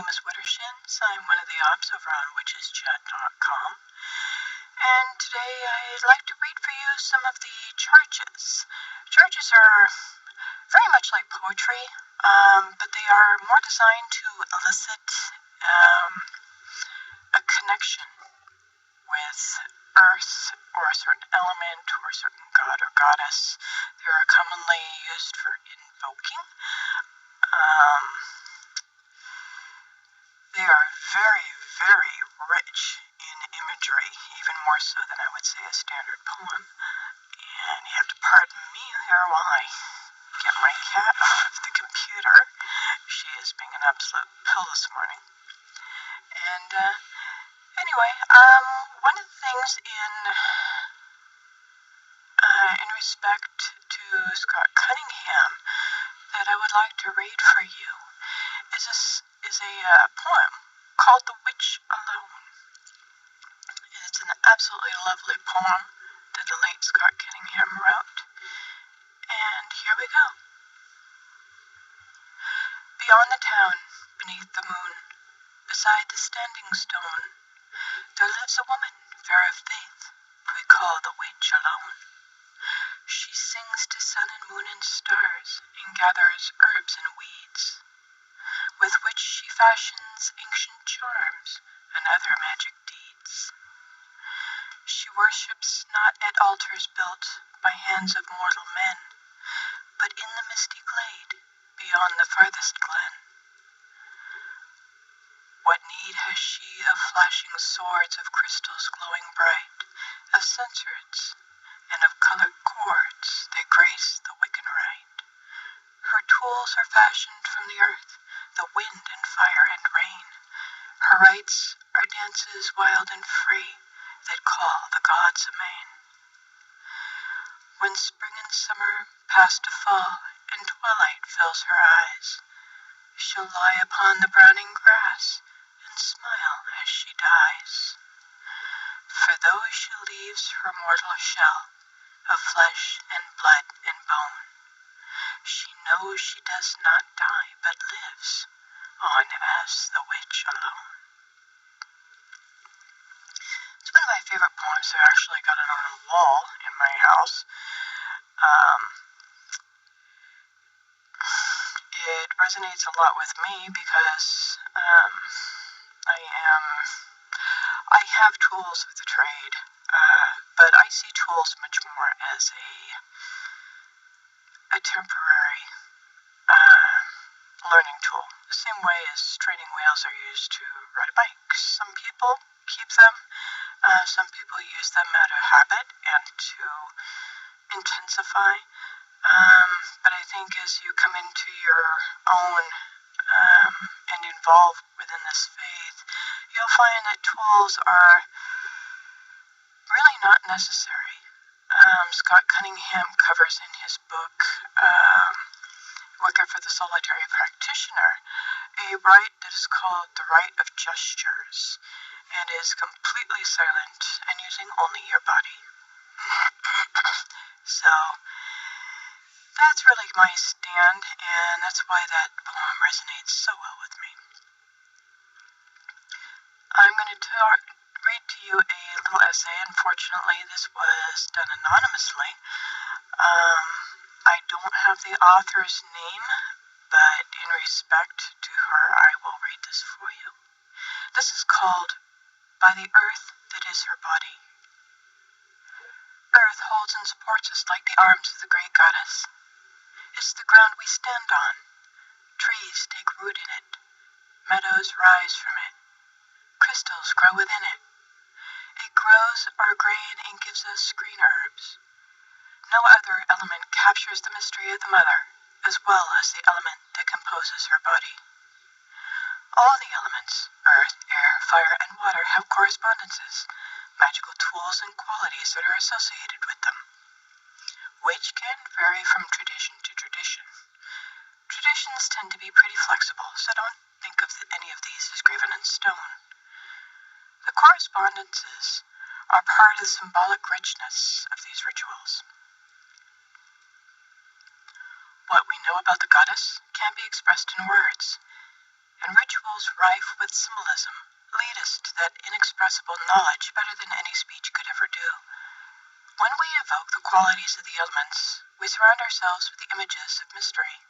My name is Wittershins. I'm one of the ops over on witcheschat.com. And today I'd like to read for you some of the charges. Charges are very much like poetry, but they are more designed to elicit a connection with Earth or a certain element or a certain god or goddess. They are commonly used for invoking. They are very, very rich in imagery, even more so than I would say a standard poem. And you have to pardon me here while I get my cat off the computer. She is being an absolute pill this morning. And anyway, one of the things in respect to Scott Cunningham that I would like to read for you is a poem called The Witch Alone. It's an absolutely lovely poem that the late Scott Cunningham wrote. And here we go. Beyond the town, beneath the moon, beside the standing stone, there lives a woman, fair of faith, we call the Witch Alone. She sings to sun and moon and stars, and gathers herbs and weeds, with which she fashions ancient charms and other magic deeds. She worships not at altars built by hands of mortal men, but in the misty glade beyond the farthest glen. What need has she of flashing swords, of crystals glowing bright, of censers, and of colored cords that grace the Wiccan rite? Her tools are fashioned from the earth, the wind and fire and rain. Her rites are dances wild and free that call the gods amain. When spring and summer pass to fall, and twilight fills her eyes, she'll lie upon the browning grass and smile as she dies. For though she leaves her mortal shell of flesh and blood and bone, she knows she does not die, but lives on as the Witch Alone. It's one of my favorite poems. I've actually got it on a wall in my house. It resonates a lot with me because I have tools of the trade, but I see tools much more as a temporary learning tool. The same way as training wheels are used to ride a bike. Some people keep them, some people use them out of habit and to intensify. But I think as you come into your own and involve within this faith, you'll find that tools are really not necessary. Scott Cunningham covers in his book, Wicker for the Solitary Practitioner, a rite that is called the Rite of Gestures, and is completely silent and using only your body. So that's really my stand, and that's why that poem resonates so well with me. I'm going to read to you a little essay. Unfortunately, this was done anonymously. I don't have the author's name, but in respect to her, I will read this for you. This is called By the Earth That Is Her Body. Earth holds and supports us like the arms of the great goddess. It's the ground we stand on. Trees take root in it. Meadows rise from it. Crystals grow within it. It grows our grain and gives us green herbs. No other element captures the mystery of the mother, as well as the element that composes her body. All the elements, earth, air, fire, and water, have correspondences, magical tools and qualities that are associated with them, which can vary from tradition to tradition. Traditions tend to be pretty flexible, so don't think of any of these as graven in stone. The correspondences are part of the symbolic richness of these rituals. What we know about the goddess can't be expressed in words. and rituals rife with symbolism lead us to that inexpressible knowledge better than any speech could ever do. When we evoke the qualities of the elements, we surround ourselves with the images of mystery.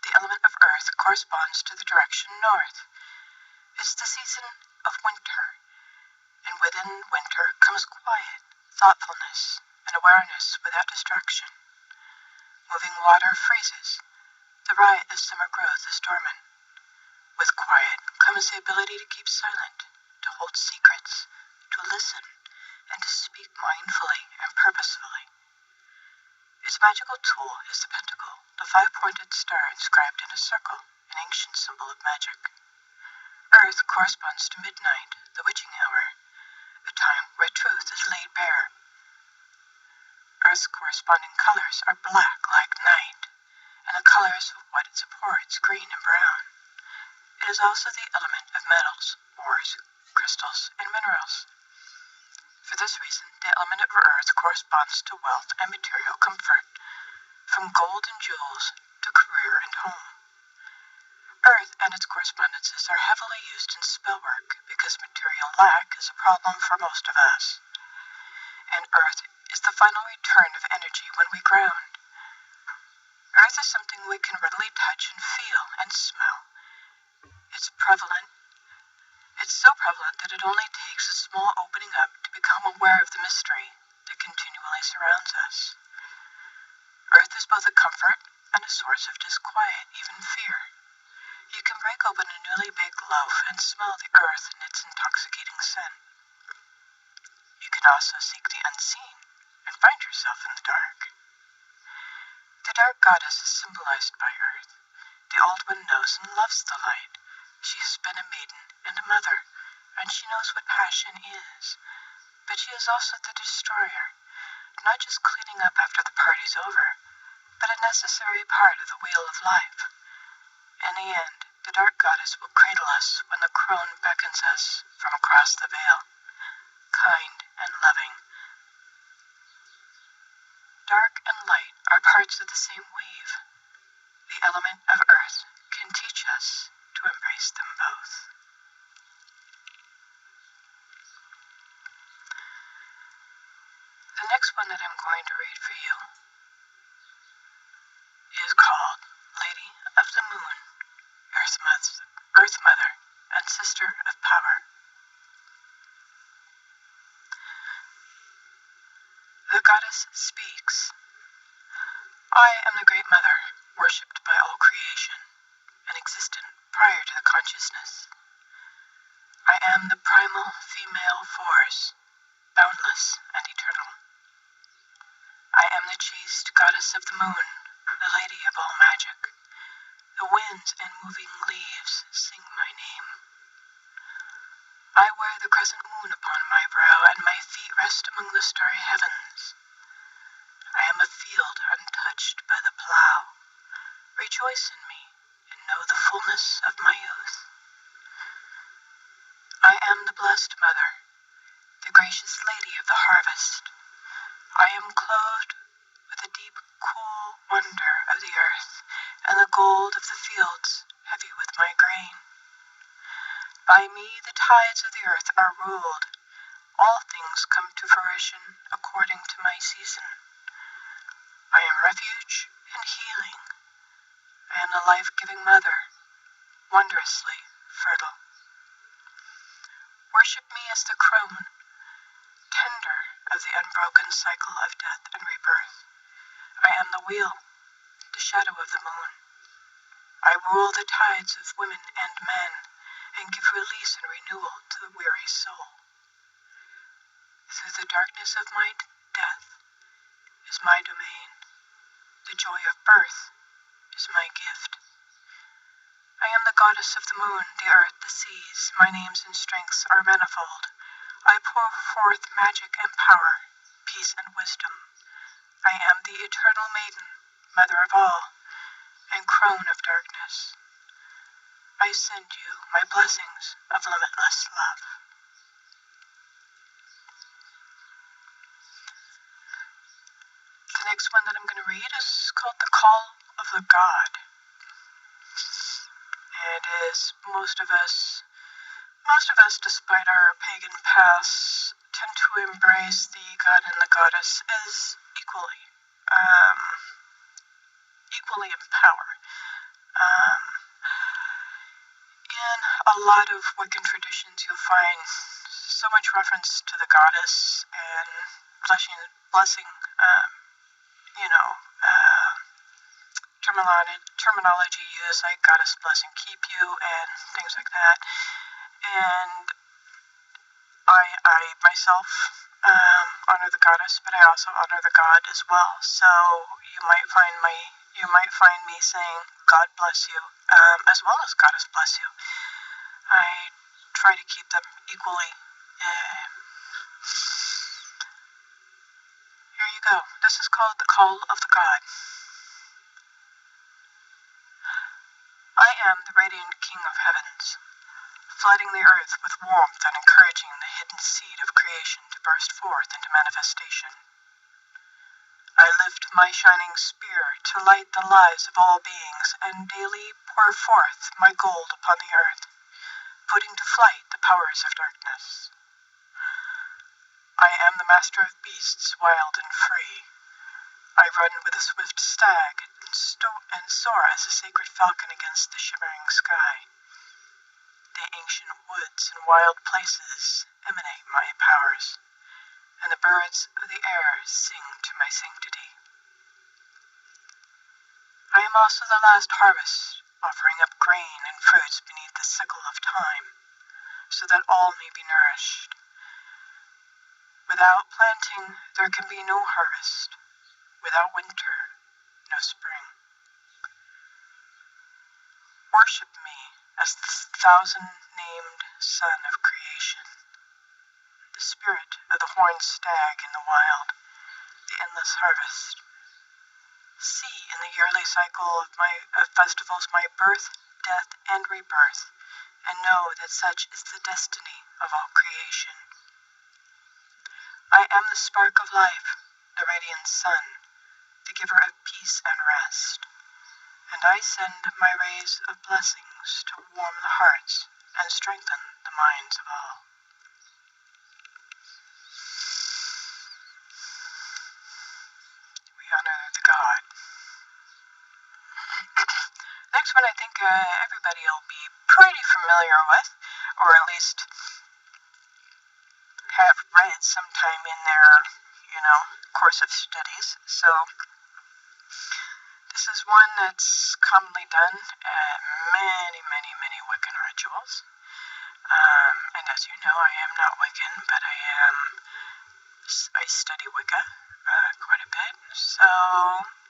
The element of earth corresponds to the direction north. It's the season of winter, and within winter comes quiet, thoughtfulness, and awareness without distraction. Moving water freezes. The riot of summer growth is dormant. With quiet comes the ability to keep silent, to hold secrets, to listen, and to speak mindfully and purposefully. Its magical tool is the pentacle, the five-pointed star inscribed in a circle, an ancient symbol of magic. Earth corresponds to midnight, the witching hour, a time where truth is laid bare. Earth's corresponding colors are black like night, and the colors of what it supports green and brown. It is also the element of metals, ores, crystals, and minerals. For this reason, the element of earth corresponds to wealth and material comfort, from gold and jewels to career and home. Earth and its correspondences are heavily used in spellwork because material lack is a problem for most of us. And earth is the final return of energy when we ground. Earth is something we can readily touch and feel and smell. It's prevalent. It's so prevalent that it only takes a small opening up to become aware of the mystery that continually surrounds us. Earth is both a comfort and a source of disquiet, even fear. You can break open a newly baked loaf and smell the earth in its intoxicating scent. You can also seek the unseen and find yourself in the dark. The dark goddess is symbolized by earth. The Old One knows and loves the light. She has been a maiden and a mother, and she knows what passion is. But she is also the destroyer, not just cleaning up after the party's over, but a necessary part of the wheel of life. In the end, the dark goddess will cradle us when the crone beckons us from across the veil, kind and loving. Dark and light are parts of the same wave. The element of earth can teach us to embrace them both. The next one that I'm going to read for you is called Lady of the Moon, Earth Mother, and Sister of Power. The goddess speaks. I am the Great Mother, worshipped by all creation, and existent prior to the consciousness. I am the primal female force, boundless and eternal. I am the chaste goddess of the moon, the lady of all magic. The winds and moving leaves sing my name. I wear the crescent moon upon my brow, and my feet rest among the starry heavens. I am a field untouched by the plow. Rejoice in me, and know the fullness of my youth. I am the blessed mother, the gracious lady of the harvest. I am clothed with the deep, cool wonder of the earth, and the gold of the fields, heavy with my grain. By me the tides of the earth are ruled. All things come to fruition according to my season. I am refuge and healing. I am the life-giving mother, wondrously fertile. Worship me as the crone, tender of the unbroken cycle of death and rebirth. I am the wheel, the shadow of the moon. I rule the tides of women and men, and give release and renewal to the weary soul. Through the darkness of my death is my domain. The joy of birth is my gift. I am the goddess of the moon, the earth, the seas. My names and strengths are manifold. I pour forth magic and power, peace and wisdom. I am the eternal maiden, mother of all, and crone of darkness. I send you my blessings of limitless love. The next one that I'm going to read is called The Call of the God. and as most of us, despite our pagan pasts, tend to embrace the god and the goddess as equally in power. In a lot of Wiccan traditions, you'll find so much reference to the goddess and blessing, terminology used like goddess bless and keep you and things like that. And I myself honor the goddess, but I also honor the god as well. So you might find me saying God bless you, as well as goddess bless you. I try to keep them equally. Here you go. This is called the Call of the God. I am the radiant King of Heavens, flooding the earth with warmth and encouraging the hidden seed of creation to burst forth into manifestation. I lift my shining spear to light the lives of all beings and daily pour forth my gold upon the earth, putting to flight the powers of darkness. I am the master of beasts, wild and free. I run with a swift stag and soar as a sacred falcon against the shimmering sky. The ancient woods and wild places emanate my powers, and the birds of the air sing to my sanctity. I am also the last harvest, offering up grain and fruits beneath the sickle of time, so that all may be nourished. Without planting, there can be no harvest. Without winter, no spring. Worship me as the thousand-named son of creation, the spirit of the horned stag in the wild, the endless harvest. See in the yearly cycle of festivals my birth, death, and rebirth, and know that such is the destiny of all creation. I am the spark of life, the radiant sun, the giver of peace and rest, and I send my rays of blessings to warm the hearts and strengthen the minds of all. We honor the God. Next one I think everybody will be pretty familiar with, or at least have read sometime in their, course of studies. So this is one that's commonly done at many, many, many Wiccan rituals. And as you know, I am not Wiccan, but I study Wicca quite a bit. So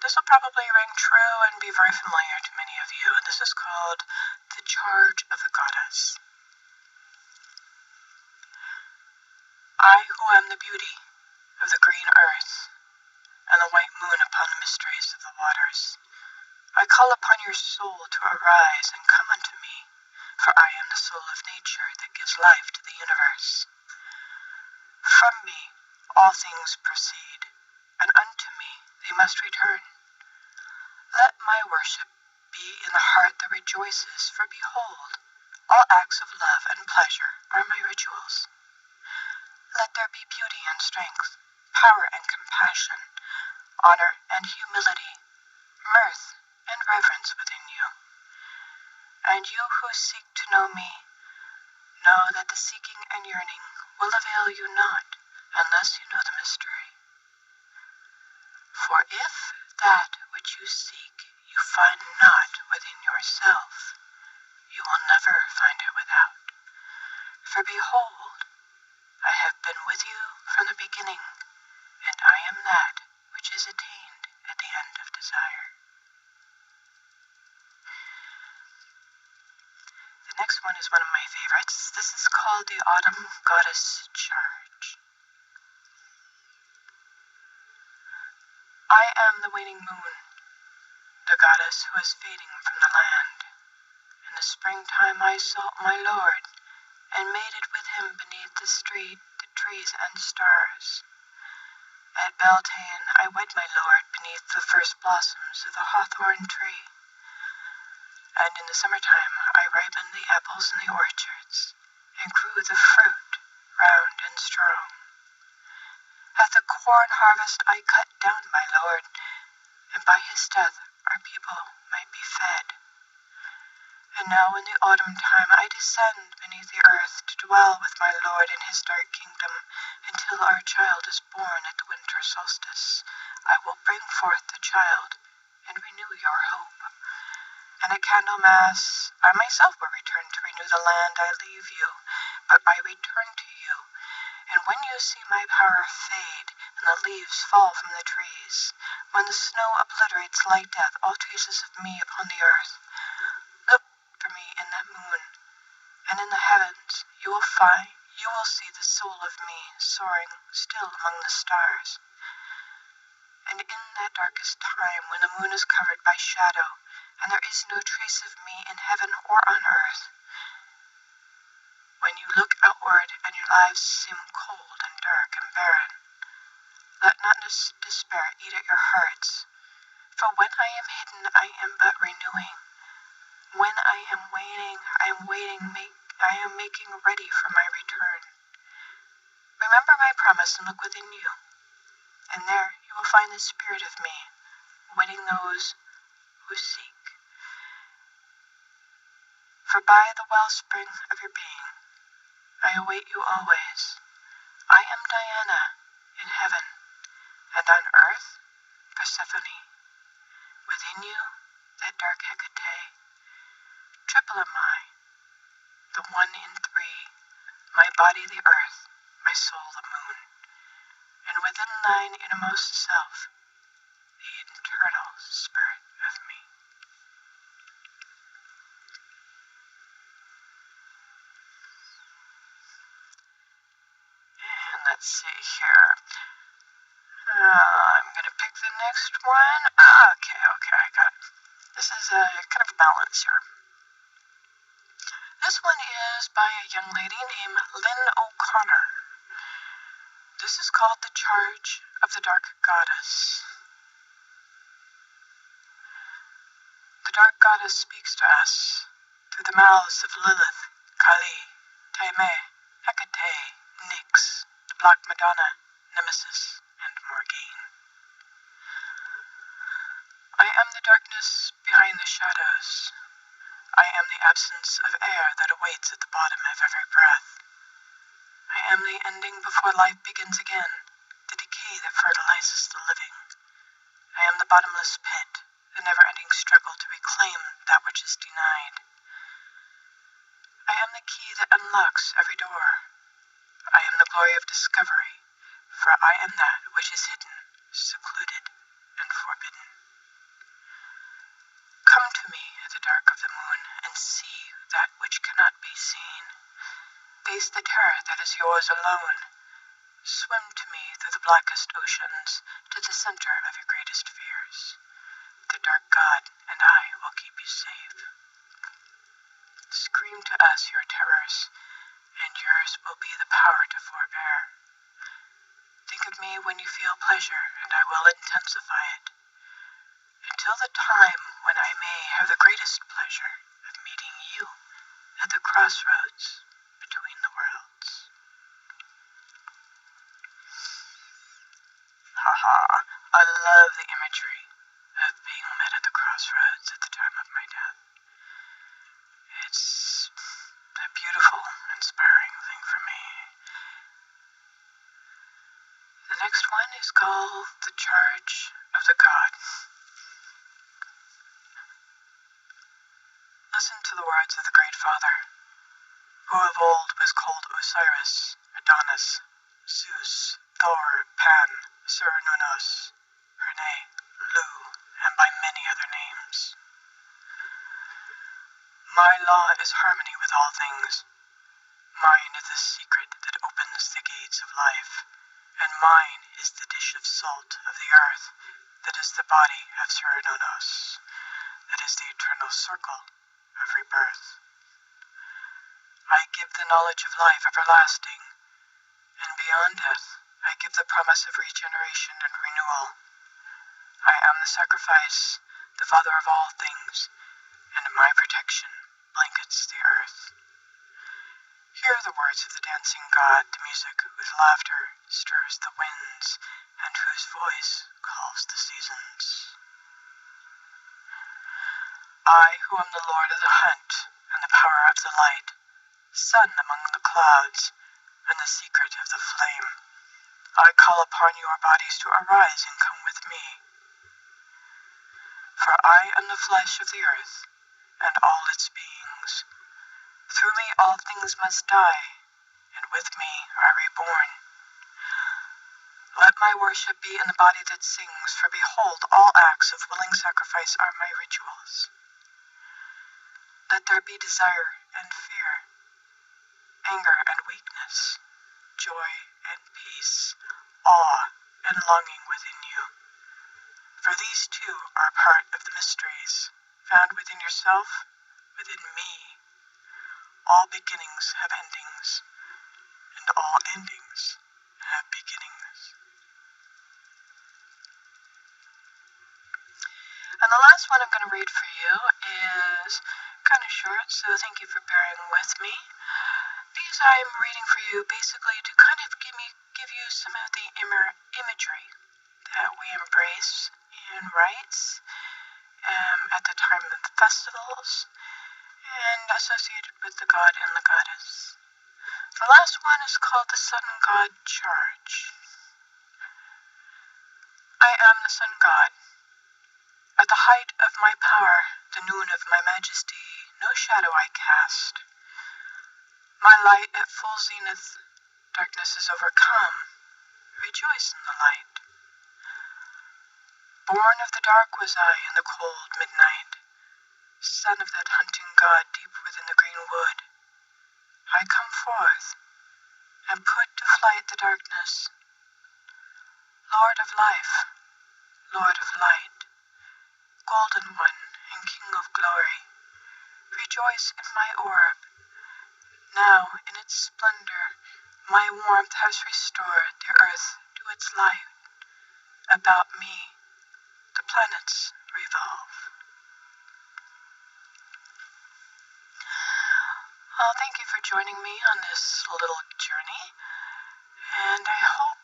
this will probably ring true and be very familiar to many of you. And this is called The Charge of the Goddess. I who am the beauty of the green earth and the white moon upon the mysteries of the waters, I call upon your soul to arise and come unto me, for I am the soul of nature that gives life to the universe. From me all things proceed, and unto me they must return. Let my worship be in the heart that rejoices, for behold, all acts of love and pleasure are my rituals. Let there be beauty and strength, power and compassion, honor and humility, mirth and reverence within you. And you who seek to know me, know that the seeking and yearning will avail you not unless you know the mystery. For if that which you seek you find not within yourself, you will never find it without. For behold, I have been with you from the beginning, and I am that which is attained at the end of desire. The next one is one of my favorites. This is called the Autumn Goddess Charge. I am the waning moon, the goddess who is fading from the land. In the springtime I sought my lord, and mated with him beneath the trees and stars. At Beltane I wed my lord beneath the first blossoms of the hawthorn tree. And in the summertime I ripen the apples in the orchards, and grew the fruit round and strong. At the corn harvest I cut down my Lord, and by his death our people might be fed. And now in the autumn time I descend beneath the earth to dwell with my Lord in his dark kingdom, until our child is born at the winter solstice. I will bring forth the child and renew your hope. And at Candlemas I myself will return to renew the land I leave you, but I return to you. And when you see my power fade, and the leaves fall from the trees, when the snow obliterates like death all traces of me upon the earth, look for me in that moon, and in the heavens you will see the soul of me soaring still among the stars. And in that darkest time, when the moon is covered by shadow, and there is no trace of me in heaven or on earth, when you look outward and your lives seem cold and dark and barren, let not despair eat at your hearts. For when I am hidden, I am but renewing. When I am waiting, I am making ready for my return. Remember my promise and look within you, and there you will find the spirit of me, waiting those who seek. For by the wellspring of your being, I await you always. I am Diana in heaven, and on earth, Persephone. Within you, that dark Hecate. Triple am I, the one in three, my body the earth, my soul the moon, and within thine innermost self, the eternal spirit of me. And let's see here. I'm going to pick the next one. Okay, I got it. This is a kind of balance here. This one is by a young lady named Lynn O'Connor. This is called The Charge of the Dark Goddess. The Dark Goddess speaks to us through the mouths of Lilith, Kali, Taime, Hecate, Nyx, the Black Madonna, Nemesis, and Morgaine. I am the darkness behind the shadows. I am the absence of air that awaits at the bottom of every breath. I am the ending before life begins again, the decay that fertilizes the living. I am the bottomless pit, the never-ending struggle to reclaim that which is denied. I am the key that unlocks every door. I am the glory of discovery, for I am that which is hidden, secluded, and forbidden. Come to me at the dark of the moon, and see that which cannot be seen. Face the terror that is yours alone. Swim to me through the blackest oceans, to the center of your greatest fears. The dark god and I will keep you safe. Scream to us your terrors, and yours will be the power to forbear. Think of me when you feel pleasure, and I will intensify it, until the time when I may have the greatest pleasure of meeting you at the crossroads between the worlds. Haha, I love the imagery of being met at the crossroads at the time of my death. It's a beautiful, inspiring thing for me. The next one is called The Charge of the God. Listen to the words of the Great Father, who of old was called Osiris, Adonis, Zeus, Thor, Pan, Cernunnos, Rene, Lu, and by many other names. My law is harmony with all things. Mine is the secret that opens the gates of life, and mine is the dish of salt of the earth that is the body of Cernunnos, that is the eternal circle of rebirth. I give the knowledge of life everlasting, and beyond death I give the promise of regeneration and renewal. I am the sacrifice, the Father of all things, and my protection blankets the earth. Hear the words of the dancing god, the music whose laughter stirs the winds, and whose voice calls the seasons. I, who am the lord of the hunt, and the power of the light, sun among the clouds, and the secret of the flame, I call upon your bodies to arise and come with me. For I am the flesh of the earth, and all its beings. Through me all things must die, and with me are reborn. Let my worship be in the body that sings, for behold, all acts of willing sacrifice are my rituals. Let there be desire and fear, anger and weakness, joy and peace, awe and longing within you. For these too are part of the mysteries found within yourself, within me. All beginnings have endings, and all endings have beginnings. And the last one I'm going to read for you is kind of short, so thank you for bearing with me. These I'm reading for you basically to kind of give you some of the imagery that we embrace in rites at the time of the festivals and associated with the god and the goddess. The last one is called the Sun God Charge. I am the Sun God. At the height of my power, the noon of my majesty, no shadow I cast. My light at full zenith, darkness is overcome. Rejoice in the light. Born of the dark was I in the cold midnight, son of that hunting god deep within the green wood. I come forth, and put to flight the darkness. Lord of life, Lord of light, golden one and king of glory, rejoice in my orb. Now, in its splendor, my warmth has restored the earth to its light. About me, the planets revolve. Well, thank you for joining me on this little journey, and I hope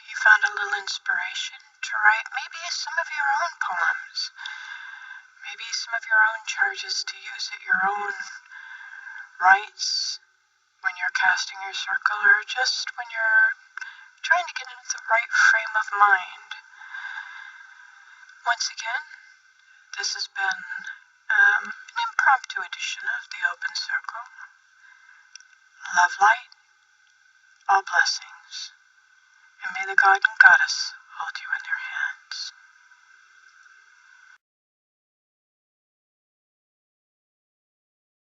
you found a little inspiration to write maybe some of your own poems, maybe some of your own charges to use at your own rites when you're casting your circle, or just when you're trying to get into the right frame of mind. Once again, this has been an impromptu edition of the Open Circle. Love light, all blessings, and may the God and Goddess hold you in their